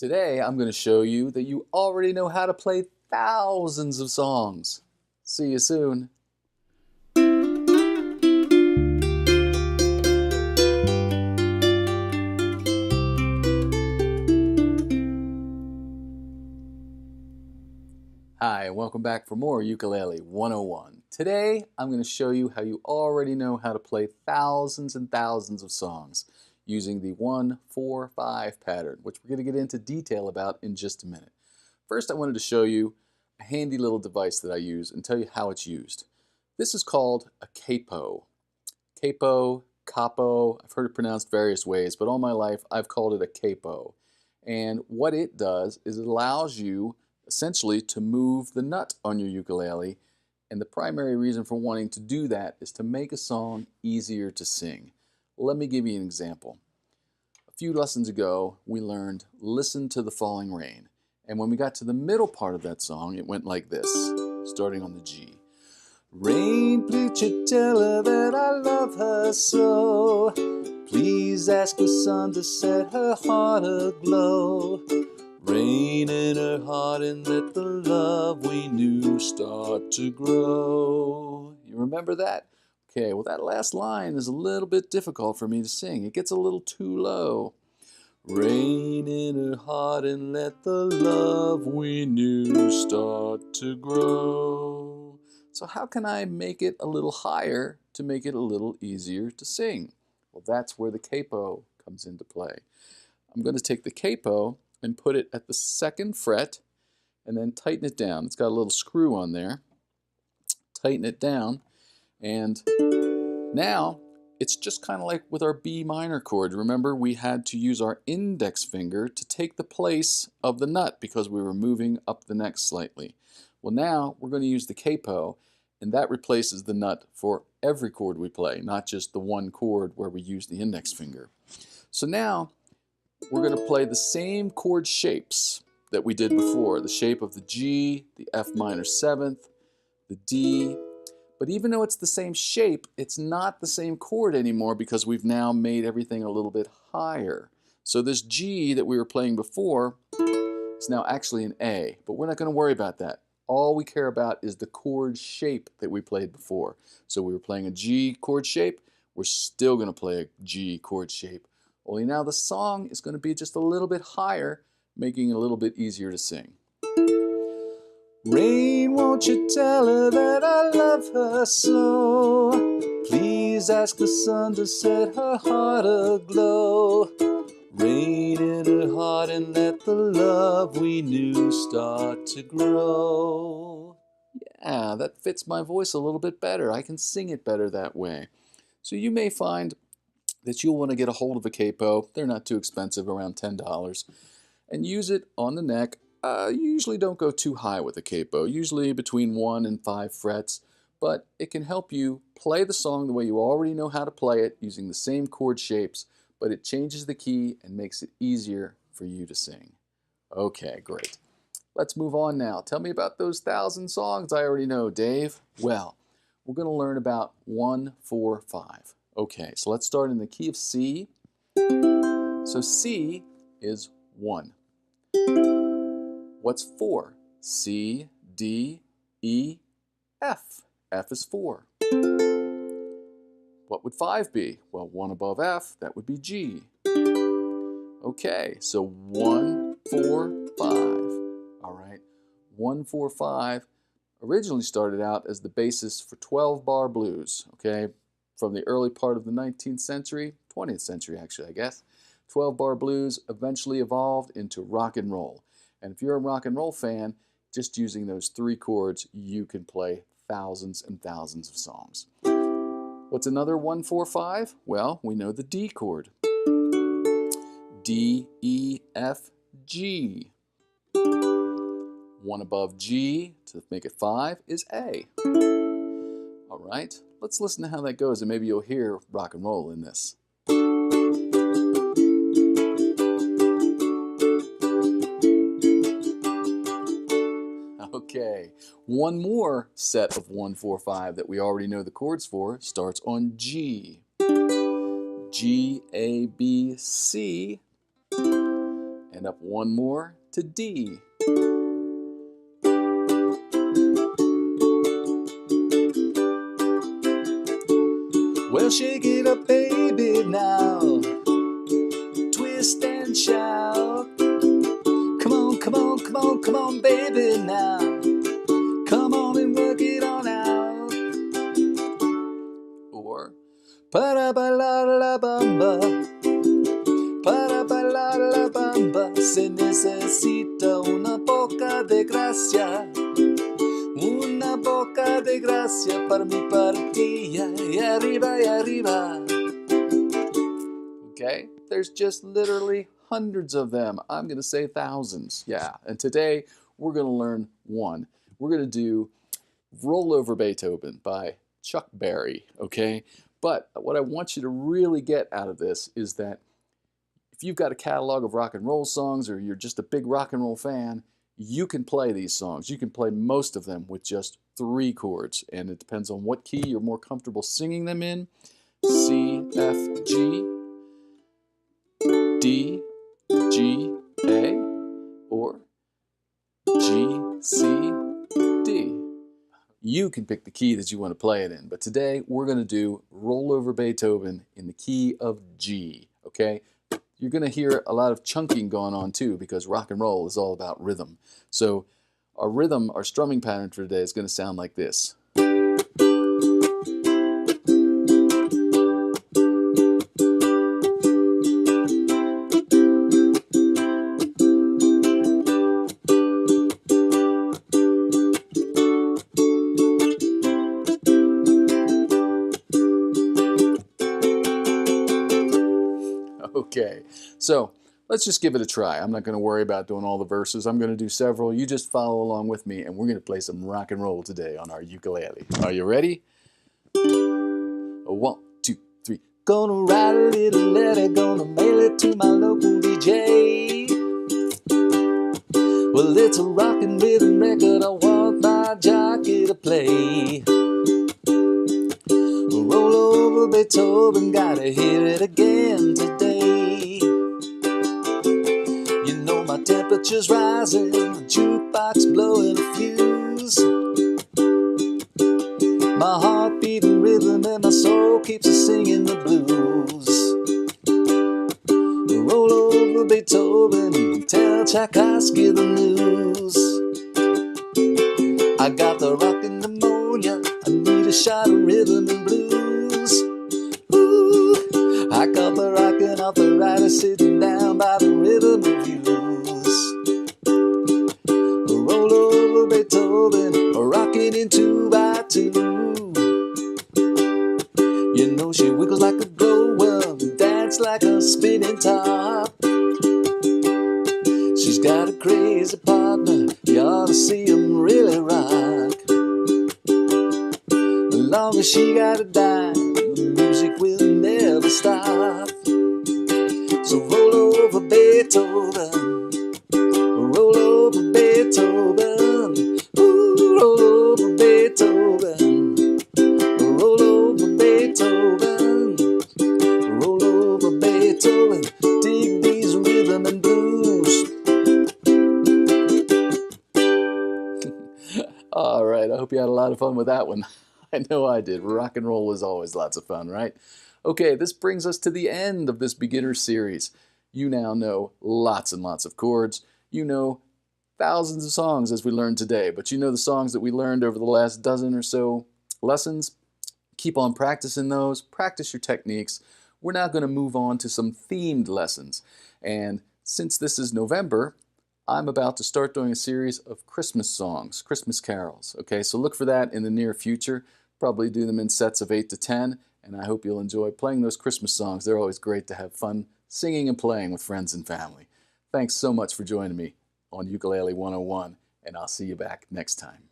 Today I'm going to show you that you already know how to play thousands of songs. See you soon. Hi, and welcome back for more Ukulele 101. Today I'm going to show you how you already know how to play thousands and thousands of songs using the 1-4-5 pattern, which we're going to get into detail about in just a minute. First, I wanted to show you a handy little device that I use and tell you how it's used. This is called a capo. Capo, capo, I've heard it pronounced various ways, but all my life I've called it a capo. And what it does is it allows you essentially to move the nut on your ukulele, and the primary reason for wanting to do that is to make a song easier to sing. Let me give you an example. A few lessons ago we learned Listen to the Falling Rain, and when we got to the middle part of that song it went like this, starting on the G. Rain, please you tell her that I love her so. Please ask the sun to set her heart aglow. Rain in her heart and let the love we knew start to grow. You remember that? Okay, well that last line is a little bit difficult for me to sing. It gets a little too low. Rain in her heart and let the love we knew start to grow. So how can I make it a little higher to make it a little easier to sing? Well, that's where the capo comes into play. I'm going to take the capo and put it at the 2nd fret and then tighten it down. It's got a little screw on there. Tighten it down, and now it's just kind of like with our B minor chord. Remember, we had to use our index finger to take the place of the nut because we were moving up the neck slightly. Well, now we're going to use the capo, and that replaces the nut for every chord we play, not just the one chord where we use the index finger. So now we're going to play the same chord shapes that we did before, the shape of the G, the F minor 7th, the D. But even though it's the same shape, it's not the same chord anymore because we've now made everything a little bit higher. So this G that we were playing before is now actually an A, but we're not going to worry about that. All we care about is the chord shape that we played before. So we were playing a G chord shape, we're still going to play a G chord shape. Only now the song is going to be just a little bit higher, making it a little bit easier to sing. Rain, won't you tell her that I love her so? Please ask the sun to set her heart aglow. Rain in her heart and let the love we knew start to grow. Yeah, that fits my voice a little bit better. I can sing it better that way. So you may find that you'll want to get a hold of a capo. They're not too expensive, around $10, and use it on the neck. You usually don't go too high with a capo, usually between 1 and 5 frets, but it can help you play the song the way you already know how to play it, using the same chord shapes, but it changes the key and makes it easier for you to sing. Okay, great. Let's move on now. Tell me about those 1,000 songs I already know, Dave. Well, we're going to learn about 1-4-5. Okay, so let's start in the key of C. So C is 1. What's 4? C, D, E, F. F is 4. What would 5 be? Well, 1 above F, that would be G. Okay, so 1, 4, 5. All right, 1-4-5 originally started out as the basis for 12-bar blues, okay? From the early part of the 19th century, 20th century actually, I guess. 12-bar blues eventually evolved into rock and roll. And if you're a rock and roll fan, just using those 3 chords, you can play thousands and thousands of songs. What's another 1-4-5? Well, we know the D chord. D, E, F, G. 1 above G, to make it 5, is A. All right, let's listen to how that goes, and maybe you'll hear rock and roll in this. Okay, one more set of 1-4-5 that we already know the chords for starts on G. G, A, B, C, and up one more to D. Well, shake it up, baby, now. Twist and shout. Come on, come on, come on, come on, baby, now. Come on and work it on out. Or para-ba-la-la-bamba, para-ba-la-la-bamba. Se necesita una poca de gracia. Una boca de gracia para mi partida, y arriba, Okay, there's just literally hundreds of them. I'm going to say thousands, yeah. And today we're going to learn one. We're going to do Roll Over Beethoven by Chuck Berry, okay? But what I want you to really get out of this is that if you've got a catalog of rock and roll songs or you're just a big rock and roll fan, you can play these songs. You can play most of them with just 3 chords, and it depends on what key you're more comfortable singing them in. C, F, G, D, G, A, or G, C, D. You can pick the key that you want to play it in, but today we're going to do Roll Over Beethoven in the key of G, okay? You're going to hear a lot of chunking going on too, because rock and roll is all about rhythm. So our rhythm, our strumming pattern for today is going to sound like this. Okay, so let's just give it a try. I'm not going to worry about doing all the verses. I'm going to do several. You just follow along with me, and we're going to play some rock and roll today on our ukulele. Are you ready? 1, 2, 3. Gonna write a little letter, gonna mail it to my local DJ. Well, it's a rockin' rhythm record, I want my jockey to play. Roll over Beethoven, gotta hear it again today. You know my temperature's rising, the jukebox blowing a fuse. My heart beating rhythm and my soul keeps singing the blues. Roll over Beethoven, tell Tchaikovsky the news. I got the rockin' pneumonia, I need a shot of rhythm and blues. Ooh, I got the rockin' arthritis sitting down by the rhythm reviews. Roll over Beethoven, rockin' in 2 by 2. You know she wiggles like a glowworm, dance like a spinning top. She's got a crazy partner, you ought to see him really rock. As long as she got a dime, the music will never stop. So roll over Beethoven, roll over Beethoven, ooh, roll over Beethoven, roll over Beethoven, roll over Beethoven, dig these rhythm and blues. All right, I hope you had a lot of fun with that one. I know I did. Rock and roll is always lots of fun, right? Okay, this brings us to the end of this beginner series. You now know lots and lots of chords. You know thousands of songs as we learned today, but you know the songs that we learned over the last dozen or so lessons. Keep on practicing those. Practice your techniques. We're now going to move on to some themed lessons. And since this is November, I'm about to start doing a series of Christmas songs, Christmas carols. Okay, so look for that in the near future. Probably do them in sets of 8 to 10, and I hope you'll enjoy playing those Christmas songs. They're always great to have fun singing and playing with friends and family. Thanks so much for joining me on Ukulele 101, and I'll see you back next time.